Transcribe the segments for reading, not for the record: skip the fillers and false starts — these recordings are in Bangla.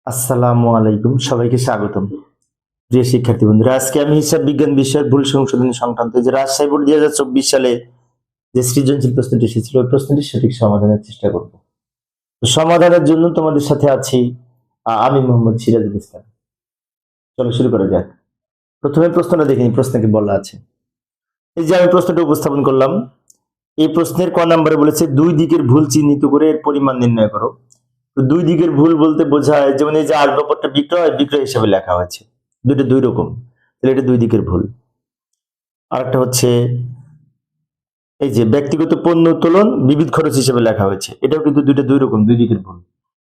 আসসালামু আলাইকুম, সবাইকে স্বাগতম। প্রিয় শিক্ষার্থী বন্ধুরা, আজকে আমি হিসাব বিজ্ঞান বিষয়ের ভুল সংশোধনী সংক্রান্ত যে রাজশাহী বোর্ড 2024 সালে যে সৃজনশীল প্রশ্নটি এসেছিল ওই প্রশ্নটির সঠিক সমাধানের চেষ্টা করব। তো সমাধানের জন্য তোমাদের সাথে আছি আমি মোহাম্মদ সিরাজুল ইসলাম। চলো শুরু করা যাক। প্রথমে প্রশ্নটা দেখিনি, প্রশ্নে কি বলা আছে। এই যে আমি প্রশ্নটা উপস্থাপন করলাম, এই প্রশ্নের ক নম্বরে বলেছে দুই দিকের ভুল চিহ্নিত করে এর পরিমাণ নির্ণয় করো। তো দুই দিকের ভুল বলতে বোঝায় যেমন এই যে আসবাবপত্র বিক্রয় বিক্রয় হিসেবে লেখা হয়েছে, দুটো দুই রকম, তাহলে এটা দুই দিকের ভুল। আরেকটা হচ্ছে এই যে ব্যক্তিগত পণ্য উত্তোলন বিবিধ খরচ হিসেবে লেখা হয়েছে, এটাও কিন্তু দুইটা দুই রকম, দুই দিকের ভুল।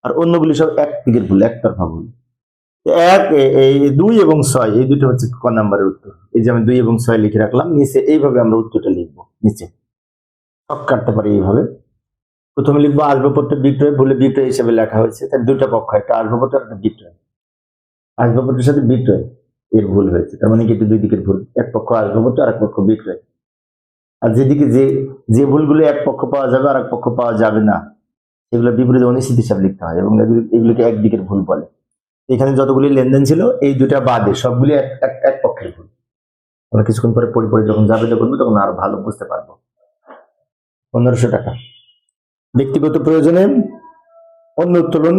আর অন্যগুলি সব এক দিকের ভুল, একতরফা ভুল। এই 2 এবং 6 এই দুটো হচ্ছে ক নাম্বারের উত্তর। এই যে আমি 2 এবং 6 লিখে রাখলাম নিচে, এইভাবে আমরা উত্তরটা লিখবো। নিচে সব কাটতে পারি এইভাবে। প্রথমে লিখবো আসবাবপত্র বিক্রয়, ভুলে বিক্রয় হিসেবে লেখা হয়েছে, তার দুইটা পক্ষ, একটা আসবাবপত্র একটা বিক্রয়। আসবাবপত্রের সাথে বিক্রয় এর ভুল হয়েছে, তার মানে কি এটা দুই দিকের ভুল, এক পক্ষ আসবাবপত্র আর এক পক্ষ বিক্রয়। আর যেদিকে যে যে ভুলগুলো এক পক্ষ পাওয়া যাবে আর এক পক্ষ পাওয়া যাবে না, সেগুলো বিপরীত অনিশ্চিত হিসাব লিখতে হয় এবং এগুলোকে একদিকের ভুল বলে। এখানে যতগুলি লেনদেন ছিল এই দুটা বাদে সবগুলি এক এক এক পক্ষের ভুল। আমরা কিছুক্ষণ পরে পরে যখন যাবে করবো তখন আরো ভালো বুঝতে পারবো। 1500 টাকা ব্যক্তিগত প্রয়োজনে অন্য উত্তোলন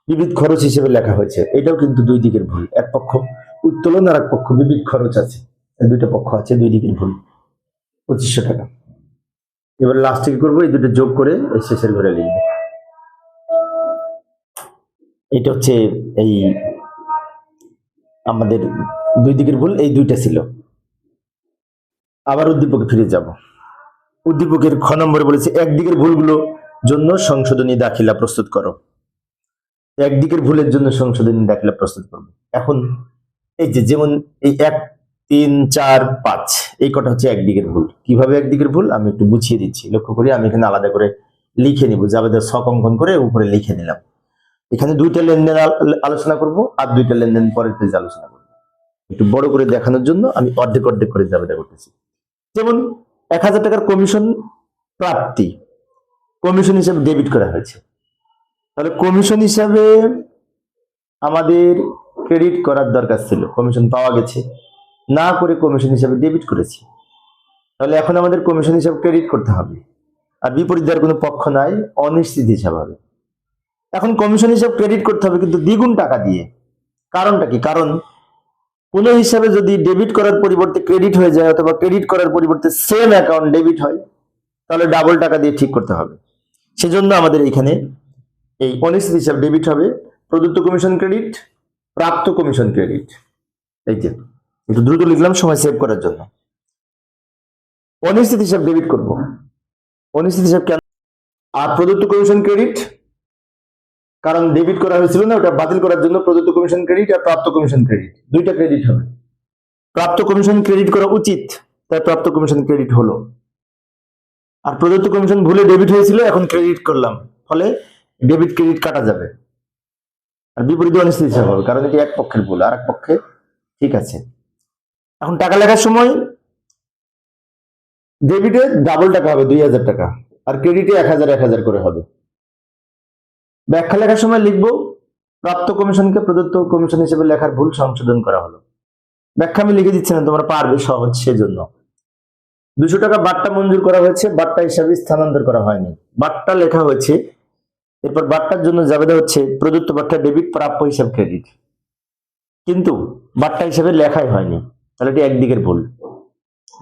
বিবিধ খরচ হিসেবে লেখা হয়েছে, এটাও কিন্তু দুই দিকের ভুল। এক পক্ষ উত্তোলন আর এক পক্ষ বিবিধ খরচ আছে, দুইটা পক্ষ আছে, দুই দিকের ভুল। 2500 টাকা। এবার লাস্টে কি করবো, এই দুটো যোগ করে শেষের ঘরে লিখবো। এটা হচ্ছে এই আমাদের দুই দিকের ভুল, এই দুইটা ছিল। আবার উদ্দীপকে ফিরে যাব। উদ্দীপকের খ নম্বরে বলেছে একদিকের ভুলগুলো জন্য সংশোধনী দাখিলা প্রস্তুত করো। একদিকের ভুলের জন্য সংশোধনী দাখিলা প্রস্তুত করবো। এখন এই যে যেমন এই 1, 3, 4, 5 এই কটা হচ্ছে একদিকের ভুল। কিভাবে একদিকের ভুল আমি একটু বুঝিয়ে দিচ্ছি, লক্ষ্য করি। আমি এখানে আলাদা করে লিখে নিব, জাবেদের ছক অঙ্কন করে উপরে লিখে নিলাম। এখানে দুইটা লেনদেন আলোচনা করব আর দুইটা লেনদেন পরের পেজে আলোচনা করব। একটু বড় করে দেখানোর জন্য আমি অর্ধেক অর্ধেক করে জাবেদা করতেছি। যেমন 1000 টাকার কমিশন প্রাপ্তি কমিশন হিসেবে ডেবিট করা হয়েছে, তাহলে কমিশন হিসাবে আমাদের ক্রেডিট করার দরকার ছিল, কমিশন পাওয়া গেছে, না করে কমিশন হিসাবে ডেবিট করেছি, তাহলে এখন আমাদের কমিশন হিসাব ক্রেডিট করতে হবে। আর বিপরীত দেওয়ার কোনো পক্ষ নাই, অনিশ্চিত হিসাব হবে। এখন কমিশন হিসাব ক্রেডিট করতে হবে কিন্তু দ্বিগুণ টাকা দিয়ে। কারণটা কি? কারণ কোন হিসাবে যদি ডেবিট করার পরিবর্তে ক্রেডিট হয়ে যায় অথবা ক্রেডিট করার পরিবর্তে সেম অ্যাকাউন্ট ডেবিট হয়, তাহলে ডাবল টাকা দিয়ে ঠিক করতে হবে। সেজন্য আমাদের এখানে এই অনিশ্চিত হিসাব ডেবিট হবে, প্রদত্ত কমিশন ক্রেডিট, প্রাপ্ত কমিশন ক্রেডিট। এই যে একটু দ্রুত লিখলাম সময় সেভ করার জন্য। অনিশ্চিত হিসাব ডেবিট করব, অনিশ্চিত হিসাব কেন? আর প্রদত্ত কমিশন ক্রেডিট, কারণ ডেবিট করা হয়েছিল না, ওটা বাতিল করার জন্য প্রদত্ত কমিশন ক্রেডিট আর প্রাপ্ত কমিশন ক্রেডিট দুইটা ক্রেডিট হবে। প্রাপ্ত কমিশন ক্রেডিট করা উচিত, তাই প্রাপ্ত কমিশন ক্রেডিট হলো। আর প্রদত্ত কমিশন ভুলে ডেবিট হয়েছিল, এখন ক্রেডিট করলাম, ফলে ডেবিট ক্রেডিট কাটা যাবে। আর বিপরীত অনিশ্চিত হিসাব হবে, কারণ এটি এক পক্ষের ভুল আর এক পক্ষে ঠিক আছে। এখন টাকা লেখার সময় ডেবিটে ডাবল টাকা হবে 2000 টাকা, আর ক্রেডিটে 1000 করে হবে। ব্যাখ্যা লেখার সময় লিখবো প্রাপ্ত কমিশনকে প্রদত্ত কমিশন হিসেবে লেখার ভুল সংশোধন করা হলো। ব্যাখ্যা আমি লিখে দিচ্ছি না, তোমরা পারবে, সহজ। সেজন্য 200 টাকা বাট্টা মঞ্জুর করা হয়েছে, বাট্টা হিসাবে স্থানান্তর করা হয়নি, বাট্টা লেখা হয়েছে। এরপর বাট্টার জন্য যাবে হচ্ছে প্রদত্ত বাট্টা ডেবিট, প্রাপ্য হিসাব ক্রেডিট, কিন্তু বাট্টা হিসাবে লেখাই হয়নি, তাহলে এটি একদিকের ভুল।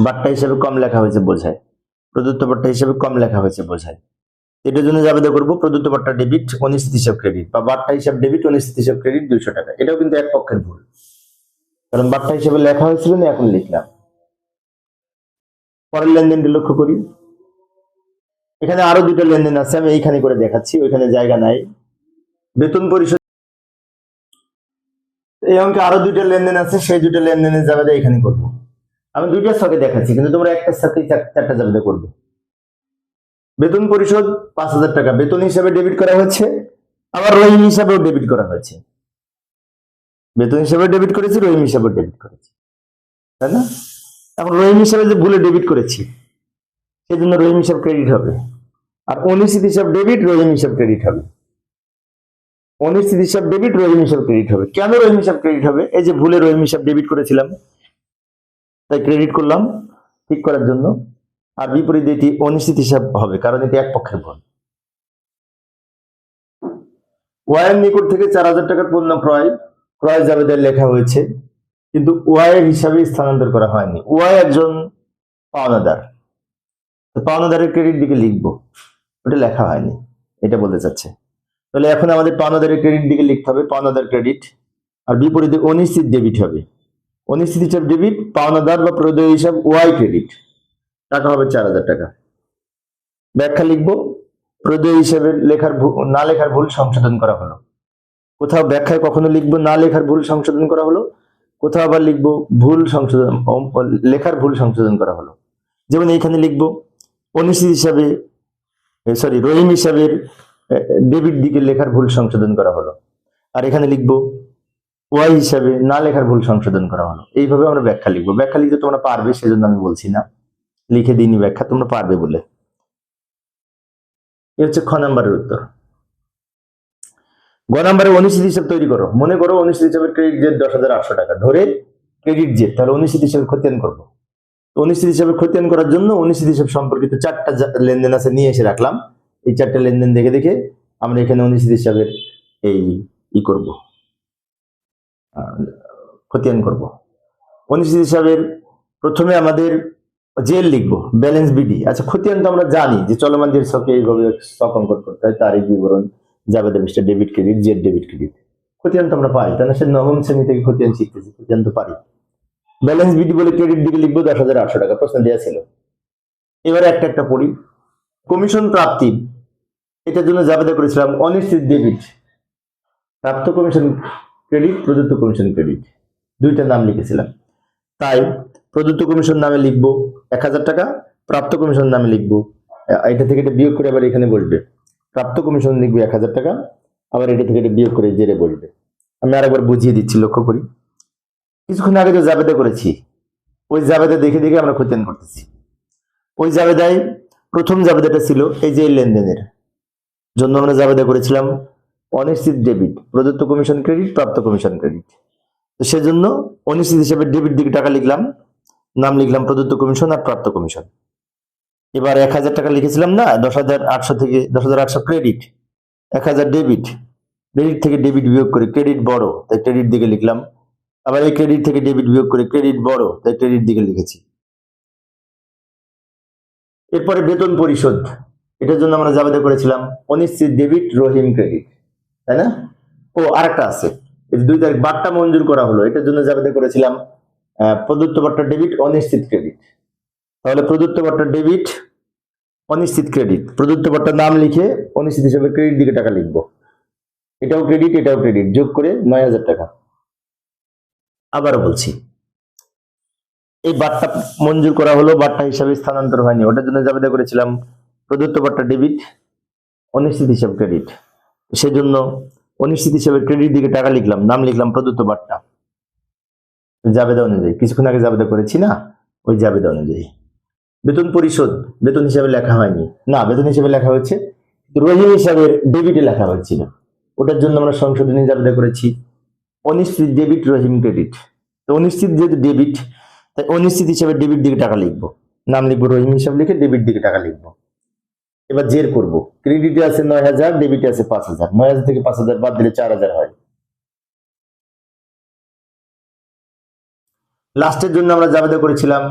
বাট্টা হিসাবে কম লেখা হয়েছে বোঝায়, প্রদত্ত বাট্টা হিসাবে কম লেখা হয়েছে বোঝায়। এটার জন্য যাবে করবো প্রদত্ত বাট্টা ডেবিট অনিশ্চিত হিসাব ক্রেডিট, বা বাট্টা হিসাব ডেবিট অনিশ্চিত হিসাব ক্রেডিট 200 টাকা। এটাও কিন্তু এক পক্ষের ভুল, কারণ বাট্টা হিসাবে লেখা হয়েছিল না, এখন লিখলাম। পরের লেনদেনটি লক্ষ্য করি। এখানে আরো দুটো লেনদেন আছে, আমি এইখানে করে দেখাচ্ছি, ওইখানে জায়গা নাই। বেতন পরিশোধ, এই অঙ্কে আরো দুটো লেনদেন আছে, সেই দুটো লেনদেনের জাবেদা এখানে করবো। আমি দুইটা ছকে দেখাচ্ছি, কিন্তু তোমরা একটা সাথে চারটা জাবেদা করবে। বেতন পরিশোধ 5000 টাকা বেতন হিসাবে ডেবিট করা হয়েছে, আবার রহিম হিসাবেও ডেবিট করা হয়েছে। বেতন হিসাবে ডেবিট করেছি, রহিম হিসাবে ডেবিট করেছি, তাই না? এখন রহিম হিসাবে যে ভুলে ডেবিট করেছি, সেই জন্য রহিম হিসাব ক্রেডিট হবে, আর অনিশ্চিত হিসাব ডেবিট, রহিম হিসাব ক্রেডিট হবে। অনিশ্চিত হিসাব ডেবিট, রহিম হিসাব ক্রেডিট হবে। কেন রহিম হিসাব ক্রেডিট হবে? এই যে ভুলে রহিম হিসাব ডেবিট করেছিলাম, তাই ক্রেডিট করলাম ঠিক করার জন্য। আর বিপরীতে এটি অনিশ্চিত হিসাব হবে, কারণ এটি এক পক্ষের ভুল। ওয়াইয়ের নিকট থেকে 4,000 টাকার পণ্য ক্রয় জাবেদায় লেখা হয়েছে, কিন্তু ওয়াইয়ের হিসাবে স্থানান্তর করা হয়নি। ওয়াই একজন পাওনাদার, তো পাওনাদারের ক্রেডিট দিকে লিখবো, ওটা লেখা হয়নি, এটা বলতে চাচ্ছে। তাহলে এখন আমাদের পাওনাদারের ক্রেডিট দিকে লিখতে হবে, পাওনাদার ক্রেডিট। আর বিপরীতে অনিশ্চিত ডেবিট হবে। অনিশ্চিত হিসাব ডেবিট, পাওনাদার বা প্রদেয় হিসাব ওয়াই ক্রেডিট, টাকা হবে 4,000 টাকা। ব্যাখ্যা লিখবো, প্রদেয় হিসাবে না লেখার ভুল সংশোধন করা হলো। কোথাও ব্যাখ্যায় কখনো লিখবো না লেখার ভুল সংশোধন করা হলো, কোথাও আবার লিখবো লেখার ভুল সংশোধন করা হলো। যেমন এইখানে লিখবো অনিশ্চিত হিসাবে রহিম হিসাবের ডেবিট দিকে লেখার ভুল সংশোধন করা হলো, আর এখানে লিখবো ওয়াই হিসাবে না লেখার ভুল সংশোধন করা হলো। এইভাবে আমরা ব্যাখ্যা লিখবো। ব্যাখ্যা লিখতে তোমরা পারবে, সেজন্য আমি বলছি না, লিখে দিইনি ব্যাখ্যা, তোমরা পারবে বলে। এই হচ্ছে খ নাম্বারের উত্তর। গ নাম্বারে অনিশ্চিত হিসাব তৈরি করো। মনে করো অনিশ্চিত হিসাবের ক্রেডিট জেদ 10,800 টাকা, ধরে ক্রেডিট জেদ, তাহলে অনিশ্চিত হিসাবে খতিয়ান করবো। অনিশ্চিত হিসাবে খতিয়ান করার জন্য অনিশ্চিত হিসাব সম্পর্কিত 4টা লেনদেন আছে, নিয়ে এসে রাখলাম। এই 4টা লেনদেন দেখে দেখে আমরা এখানে অনিশ্চিত হিসাবের করব, খতিয়ান করব। অনিশ্চিত হিসাবের প্রথমে আমাদের জেল লিখবো, ব্যালেন্স বিডি। আচ্ছা, খতিয়ান তো আমরা জানি যে চলমান জের ছকে এইভাবে ছক অঙ্কন করতে হয়, তারিখ বিবরণ, জাবেদা পৃষ্ঠা, debit credit, Z debit credit. খতিয়ান তো আমরা পাই, তাহলে সে নবম শ্রেণী থেকে খতিয়ান শিখতেছি, খতিয়ান তো পারি। ব্যালেন্স বিডি বলে ক্রেডিট দিকে লিখবো 10,800 টাকা, প্রশ্ন দেওয়া ছিল। এবারে একটা একটা পড়ি। কমিশন প্রাপ্তি, এটার জন্য জাবেদা করেছিলাম অনিশ্চিত ডেবিট, প্রাপ্ত কমিশন ক্রেডিট, প্রদত্ত কমিশন ক্রেডিট, দুইটা নাম লিখেছিলাম। তাই প্রদত্ত কমিশন নামে লিখবো 1,000 টাকা, প্রাপ্ত কমিশন নামে লিখবো, এটা থেকে এটা বিয়োগ করে আবার এখানে বসবে, প্রাপ্ত কমিশন লিখবো 1,000 টাকা, আবার এটা থেকে এটা বিয়োগ করে জেরে বসবে। আমি আরেকবার বুঝিয়ে দিচ্ছি, লক্ষ্য করি। কিছুক্ষণ আগে যে জাবেদা করেছি, ওই জাবেদা দেখে দেখে আমরা খতিয়ান করতেছি। ওই জাবেদায় প্রথম জাবেদাটা ছিল এই যে লেনদেনের জন্য আমরা জাবেদা করেছিলাম অনিশ্চিত ডেবিট, প্রদত্ত কমিশন ক্রেডিট, প্রাপ্ত কমিশন ক্রেডিট। তো সেজন্য অনিশ্চিত হিসেবে ডেবিট দিকে টাকা লিখলাম, নাম লিখলাম প্রদত্ত কমিশন আর প্রাপ্ত কমিশন। এবার 1,000 টাকা লিখেছিলাম না, 10,800 থেকে 10,800 ক্রেডিট, 1,000 ডেবিট, ক্রেডিট থেকে ডেবিট বিয়োগ করে ক্রেডিট বড়, তাই ক্রেডিট দিকে লিখলাম। আবার এই ক্রেডিট থেকে ডেবিট বিয়োগ করে ক্রেডিট বড়, তাই ক্রেডিট দিকে লিখেছি। এরপরে বেতন পরিশোধ, এটার জন্য আমরা জাবেদা করেছিলাম অনিশ্চিত ডেবিট, রহিম ক্রেডিট, তাই না? ও আরেকটা আছে, 2 তারিখ বাট্টা মঞ্জুর করা হলো, এটার জন্য জাবেদা করেছিলাম প্রদত্ত বাট্টা ডেবিট, অনিশ্চিত ক্রেডিট। তাহলে প্রদত্ত বাট্টা ডেবিট, অনিশ্চিত ক্রেডিট, প্রদত্ত বাট্টার নাম লিখে অনিশ্চিত হিসেবে ক্রেডিট দিকে টাকা লিখবো। এটাও ক্রেডিট, এটাও ক্রেডিট, যোগ করে 9,000 টাকা। আবারও বলছি, এই বাট্টা মঞ্জুর করা হলো, বাট্টা হিসাবে স্থানান্তর হয়নি, ওটার জন্য জাবেদা করেছিলাম প্রদত্ত বাট্টা ডেবিট, অনিশ্চিত হিসাব ক্রেডিট। সেজন্য অনিশ্চিত হিসাবে ক্রেডিট দিকে টাকা লিখলাম, নাম লিখলাম প্রদত্ত বাট্টা, জাবেদা অনুযায়ী। কিছুক্ষণ আগে জাবেদা করেছি না, ওই জাবেদা অনুযায়ী। বেতন পরিশোধ, বেতন হিসাবে লেখা হয়নি, না বেতন হিসাবে লেখা হয়েছে, রহিম হিসাবের ডেবিটে লেখা হয়েছিল, ওটার জন্য আমরা সংশোধনী জাবেদা করেছি অনিশ্চিত ডেবিট, রহিম ক্রেডিট। তো অনিশ্চিত যেহেতু ডেবিট, তাই অনিশ্চিত হিসাবে ডেবিট দিকে টাকা লিখবো, নাম লিখবো রহিম হিসাব লিখে ডেবিট দিকে টাকা লিখবো। এবার জের করব, ক্রেডিটে আছে 9,000, ডেবিটে আছে 5,000, 9,000 থেকে 5,000 বাদ দিলে 4,000 হয়। লাস্টের জন্য আমরা জাবেদা করেছিলাম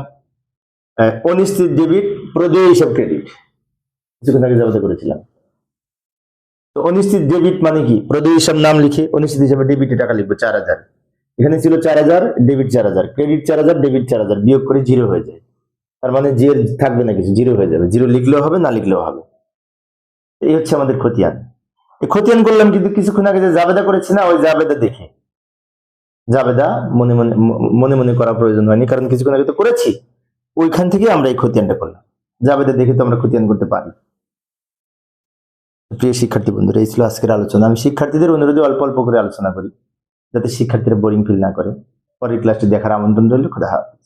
অনিশ্চিত ডেবিট, প্রদেয় হিসাব ক্রেডিট, কিছুক্ষণ আগে জাবেদা করেছিলাম। তো অনিশ্চিত ডেবিট মানে কি, প্রদেয় হিসাব নাম লিখে অনিশ্চিত হিসাবে ডেবিটে টাকা লিখবো 4,000, এখানে ছিল 4,000, ডেবিট 4,000, ক্রেডিট 4,000, ডেবিট 4,000, বিয়োগ করে 0 হয়ে যায়। তার মানে জের থাকবে না, কিছু 0 হয়ে যাবে, 0 লিখলেও হবে, না লিখলেও হবে। এই হচ্ছে আমাদের খতিয়ান। এই খতিয়ান করলাম, কিন্তু কিছুক্ষণ আগে যে জাবেদা করেছি না, ওই জাবেদা দেখে, জাবেদা মনে মনে মনে মনে করা প্রয়োজন হয়নি, কারণ কিছুক্ষণ আগে তো করেছি, ওইখান থেকে আমরা এই খতিয়ানটা করলাম। জাবেদা দেখে তো আমরা খতিয়ান করতে পারি। প্রিয় শিক্ষার্থী বন্ধুরা, এই ছিল আজকের আলোচনা। আমি শিক্ষার্থীদের অনুরোধে অল্প অল্প করে আলোচনা করি, যাতে শিক্ষার্থীরা বোরিং ফিল না করে। পরের ক্লাসটি দেখার আমন্ত্রণ রইল। খোদা হাফেজ।